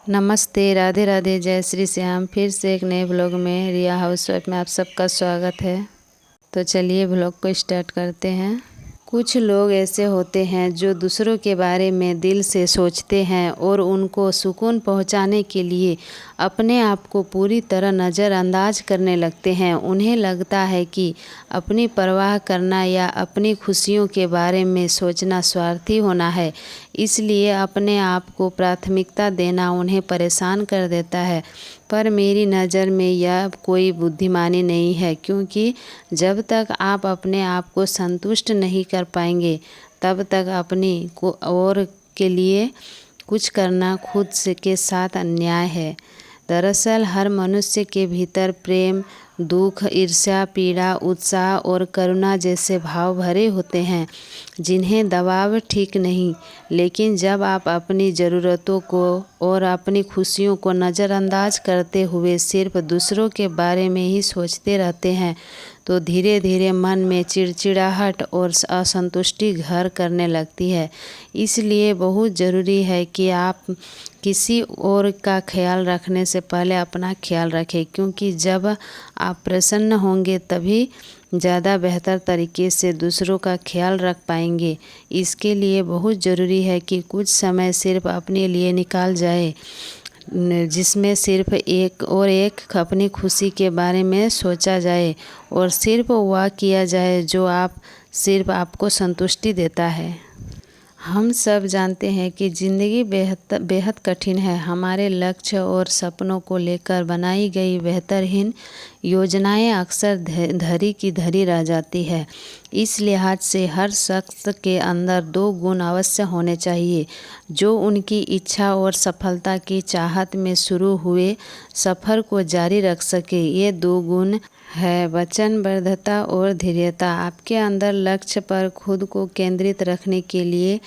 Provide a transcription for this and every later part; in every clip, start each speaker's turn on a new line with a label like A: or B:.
A: नमस्ते, राधे राधे, जय श्री श्याम। फिर से एक नए ब्लॉग में रिया हाउसवाइफ में आप सबका स्वागत है। तो चलिए ब्लॉग को स्टार्ट करते हैं। कुछ लोग ऐसे होते हैं जो दूसरों के बारे में दिल से सोचते हैं और उनको सुकून पहुंचाने के लिए अपने आप को पूरी तरह नज़रअंदाज करने लगते हैं। उन्हें लगता है कि अपनी परवाह करना या अपनी खुशियों के बारे में सोचना स्वार्थी होना है, इसलिए अपने आप को प्राथमिकता देना उन्हें परेशान कर देता है। पर मेरी नज़र में यह कोई बुद्धिमानी नहीं है, क्योंकि जब तक आप अपने आप को संतुष्ट नहीं कर पाएंगे तब तक अपनी को और के लिए कुछ करना खुद से के साथ अन्याय है। दरअसल हर मनुष्य के भीतर प्रेम, दुख, ईर्ष्या, पीड़ा, उत्साह और करुणा जैसे भाव भरे होते हैं, जिन्हें दबाव ठीक नहीं। लेकिन जब आप अपनी ज़रूरतों को और अपनी खुशियों को नज़रअंदाज करते हुए सिर्फ दूसरों के बारे में ही सोचते रहते हैं, तो धीरे धीरे मन में चिड़चिड़ाहट और असंतुष्टि घर करने लगती है। इसलिए बहुत ज़रूरी है कि आप किसी और का ख्याल रखने से पहले अपना ख्याल रखें, क्योंकि जब आप प्रसन्न होंगे तभी ज़्यादा बेहतर तरीके से दूसरों का ख्याल रख पाएंगे। इसके लिए बहुत ज़रूरी है कि कुछ समय सिर्फ अपने लिए निकाल जाए, जिसमें सिर्फ एक अपनी खुशी के बारे में सोचा जाए और सिर्फ वह किया जाए जो सिर्फ आपको संतुष्टि देता है। हम सब जानते हैं कि ज़िंदगी बेहद कठिन है। हमारे लक्ष्य और सपनों को लेकर बनाई गई बेहतरीन योजनाएं अक्सर धरी की धरी रह जाती है। इस लिहाज से हर शख्स के अंदर दो गुण अवश्य होने चाहिए जो उनकी इच्छा और सफलता की चाहत में शुरू हुए सफ़र को जारी रख सके। ये दो गुण है वचनबद्धता और धैर्यता। आपके अंदर लक्ष्य पर खुद को केंद्रित रखने के लिए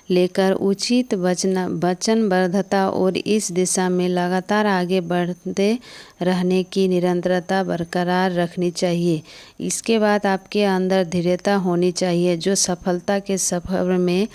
A: लेकर उचित वचनबद्धता और इस दिशा में लगातार आगे बढ़ते रहने की निरंतरता बरकरार रखनी चाहिए। इसके बाद आपके अंदर धैर्यता होनी चाहिए, जो सफलता के सफ़र में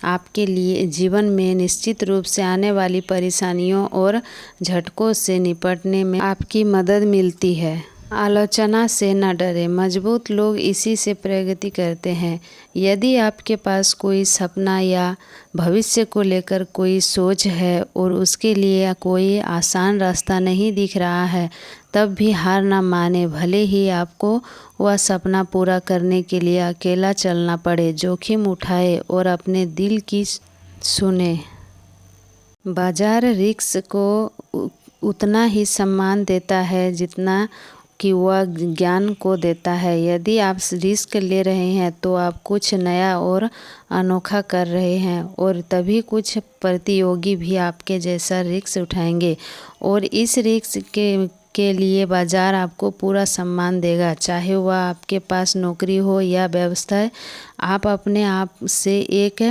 A: आपके लिए जीवन में निश्चित रूप से आने वाली परेशानियों और झटकों से निपटने में आपकी मदद मिलती है। आलोचना से न डरें, मजबूत लोग इसी से प्रगति करते हैं। यदि आपके पास कोई सपना या भविष्य को लेकर कोई सोच है और उसके लिए कोई आसान रास्ता नहीं दिख रहा है, तब भी हार न माने। भले ही आपको वह सपना पूरा करने के लिए अकेला चलना पड़े, जोखिम उठाए और अपने दिल की सुने। बाजार रिस्क को उतना ही सम्मान देता है जितना कि वह ज्ञान को देता है। यदि आप रिस्क ले रहे हैं तो आप कुछ नया और अनोखा कर रहे हैं, और तभी कुछ प्रतियोगी भी आपके जैसा रिस्क उठाएंगे और इस रिस्क के लिए बाज़ार आपको पूरा सम्मान देगा, चाहे वह आपके पास नौकरी हो या व्यवसाय। आप अपने आप से एक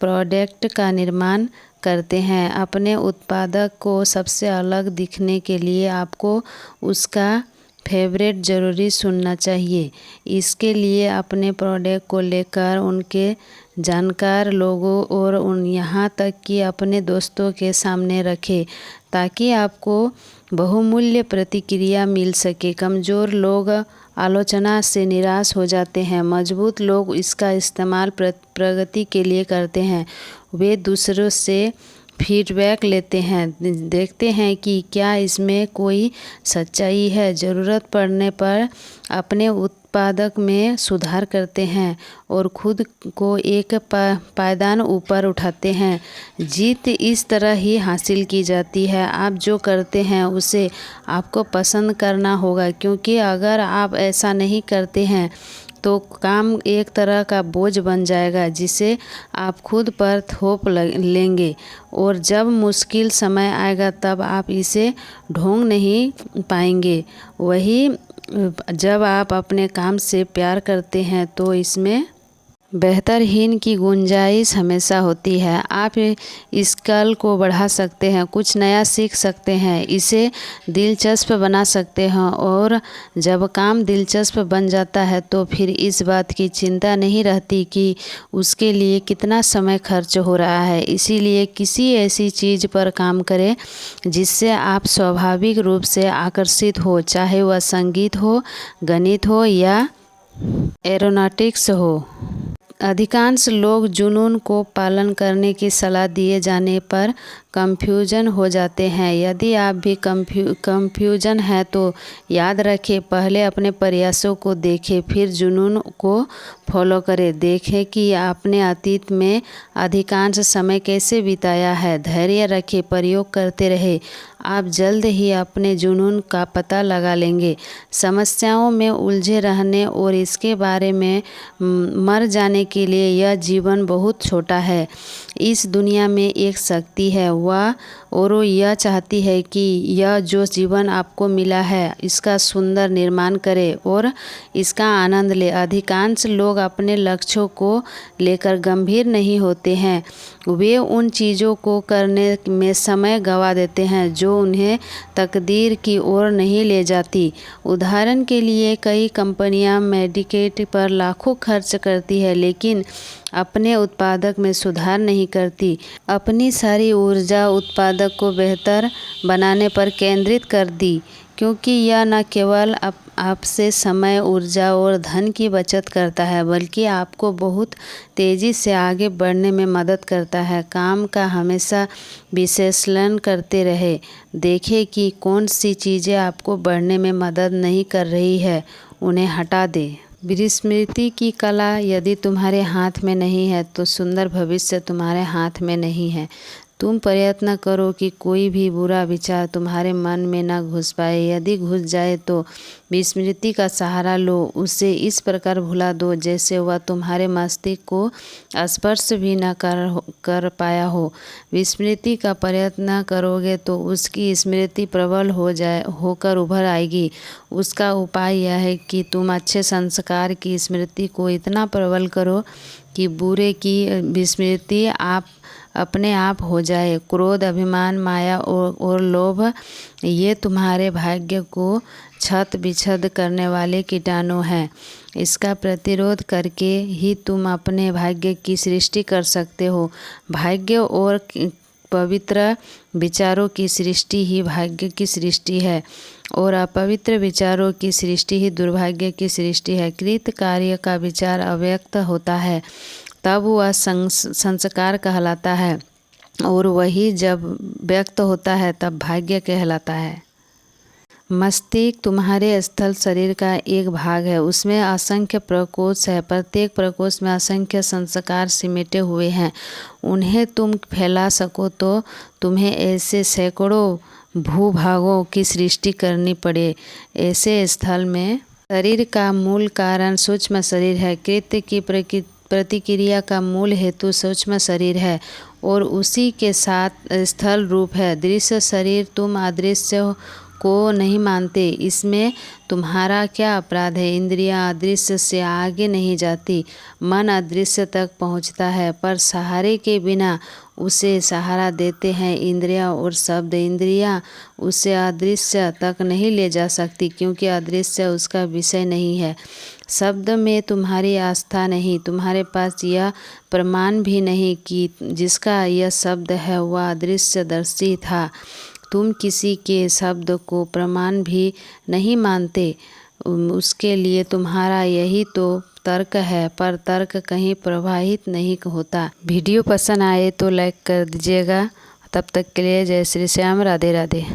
A: प्रोडक्ट का निर्माण करते हैं। अपने उत्पादक को सबसे अलग दिखने के लिए आपको उसका फेवरेट ज़रूरी सुनना चाहिए। इसके लिए अपने प्रोडक्ट को लेकर उनके जानकार लोगों और यहाँ तक कि अपने दोस्तों के सामने रखें, ताकि आपको बहुमूल्य प्रतिक्रिया मिल सके। कमज़ोर लोग आलोचना से निराश हो जाते हैं, मजबूत लोग इसका इस्तेमाल प्रगति के लिए करते हैं। वे दूसरों से फीडबैक लेते हैं, देखते हैं कि क्या इसमें कोई सच्चाई है। ज़रूरत पड़ने पर अपने उत्पादक में सुधार करते हैं और खुद को एक पायदान ऊपर उठाते हैं। जीत इस तरह ही हासिल की जाती है। आप जो करते हैं उसे आपको पसंद करना होगा, क्योंकि अगर आप ऐसा नहीं करते हैं तो काम एक तरह का बोझ बन जाएगा जिसे आप खुद पर थोप लेंगे, और जब मुश्किल समय आएगा तब आप इसे ढोंग नहीं पाएंगे। वही जब आप अपने काम से प्यार करते हैं तो इसमें बेहतरीन की गुंजाइश हमेशा होती है। आप इस कल को बढ़ा सकते हैं, कुछ नया सीख सकते हैं, इसे दिलचस्प बना सकते हैं। और जब काम दिलचस्प बन जाता है तो फिर इस बात की चिंता नहीं रहती कि उसके लिए कितना समय खर्च हो रहा है। इसीलिए किसी ऐसी चीज़ पर काम करें जिससे आप स्वाभाविक रूप से आकर्षित हो, चाहे वह संगीत हो, गणित हो या एरोनॉटिक्स हो। अधिकांश लोग जुनून को पालन करने की सलाह दिए जाने पर कंफ्यूजन हो जाते हैं। यदि आप भी कंफ्यूजन है तो याद रखें, पहले अपने प्रयासों को देखें, फिर जुनून को फॉलो करें। देखें कि आपने अतीत में अधिकांश समय कैसे बिताया है। धैर्य रखें, प्रयोग करते रहें, आप जल्द ही अपने जुनून का पता लगा लेंगे। समस्याओं में उलझे रहने और इसके बारे में मर जाने के लिए यह जीवन बहुत छोटा है। इस दुनिया में एक शक्ति है, वह और यह चाहती है कि यह जो जीवन आपको मिला है इसका सुंदर निर्माण करें और इसका आनंद ले। अधिकांश लोग अपने लक्ष्यों को लेकर गंभीर नहीं होते हैं। वे उन चीज़ों को करने में समय गंवा देते हैं जो उन्हें तकदीर की ओर नहीं ले जाती। उदाहरण के लिए, कई कंपनियां मेडिकेट पर लाखों खर्च करती है लेकिन अपने उत्पादक में सुधार नहीं करती। अपनी सारी ऊर्जा उत्पादक को बेहतर बनाने पर केंद्रित कर दी, क्योंकि यह न केवल आपसे समय, ऊर्जा और धन की बचत करता है बल्कि आपको बहुत तेज़ी से आगे बढ़ने में मदद करता है। काम का हमेशा विश्लेषण करते रहे, देखें कि कौन सी चीज़ें आपको बढ़ने में मदद नहीं कर रही है, उन्हें हटा दें। विस्मृति की कला यदि तुम्हारे हाथ में नहीं है तो सुंदर भविष्य तुम्हारे हाथ में नहीं है। तुम प्रयत्न करो कि कोई भी बुरा विचार तुम्हारे मन में न घुस पाए। यदि घुस जाए तो विस्मृति का सहारा लो, उसे इस प्रकार भुला दो जैसे वह तुम्हारे मस्तिष्क को स्पर्श भी न कर पाया हो। विस्मृति का प्रयत्न करोगे तो उसकी स्मृति प्रबल होकर उभर आएगी। उसका उपाय यह है कि तुम अच्छे संस्कार की स्मृति को इतना प्रबल करो कि बुरे की विस्मृति अपने आप हो जाए। क्रोध, अभिमान, माया और लोभ ये तुम्हारे भाग्य को छत बिछद करने वाले कीटाणु हैं। इसका प्रतिरोध करके ही तुम अपने भाग्य की सृष्टि कर सकते हो। भाग्य और पवित्र विचारों की सृष्टि ही भाग्य की सृष्टि है और अपवित्र विचारों की सृष्टि ही दुर्भाग्य की सृष्टि है। कृत कार्य का विचार अव्यक्त होता है तब वह संस्कार कहलाता है और वही जब व्यक्त होता है तब भाग्य कहलाता है। मस्तिष्क तुम्हारे स्थल शरीर का एक भाग है। उसमें असंख्य प्रकोष्ठ है। प्रत्येक प्रकोष्ठ में असंख्य संस्कार सिमटे हुए हैं। उन्हें तुम फैला सको तो तुम्हें ऐसे सैकड़ों भूभागों की सृष्टि करनी पड़े। ऐसे स्थल में शरीर का मूल कारण सूक्ष्म शरीर है। कृत्य की प्रतिक्रिया का मूल हेतु सूक्ष्म शरीर है और उसी के साथ स्थल रूप है। दृश्य शरीर तुम अदृश्य को नहीं मानते, इसमें तुम्हारा क्या अपराध है। इंद्रियां अदृश्य से आगे नहीं जाती, मन अदृश्य तक पहुंचता है पर सहारे के बिना उसे सहारा देते हैं इंद्रियां और शब्द। इंद्रियां उसे अदृश्य तक नहीं ले जा सकती क्योंकि अदृश्य उसका विषय नहीं है। शब्द में तुम्हारी आस्था नहीं, तुम्हारे पास यह प्रमाण भी नहीं कि जिसका यह शब्द है वह अदृश्यदर्शी था। तुम किसी के शब्द को प्रमाण भी नहीं मानते, उसके लिए तुम्हारा यही तो तर्क है, पर तर्क कहीं प्रभावित नहीं होता। वीडियो पसंद आए तो लाइक कर दीजिएगा। तब तक के लिए जय श्री श्याम, राधे राधे।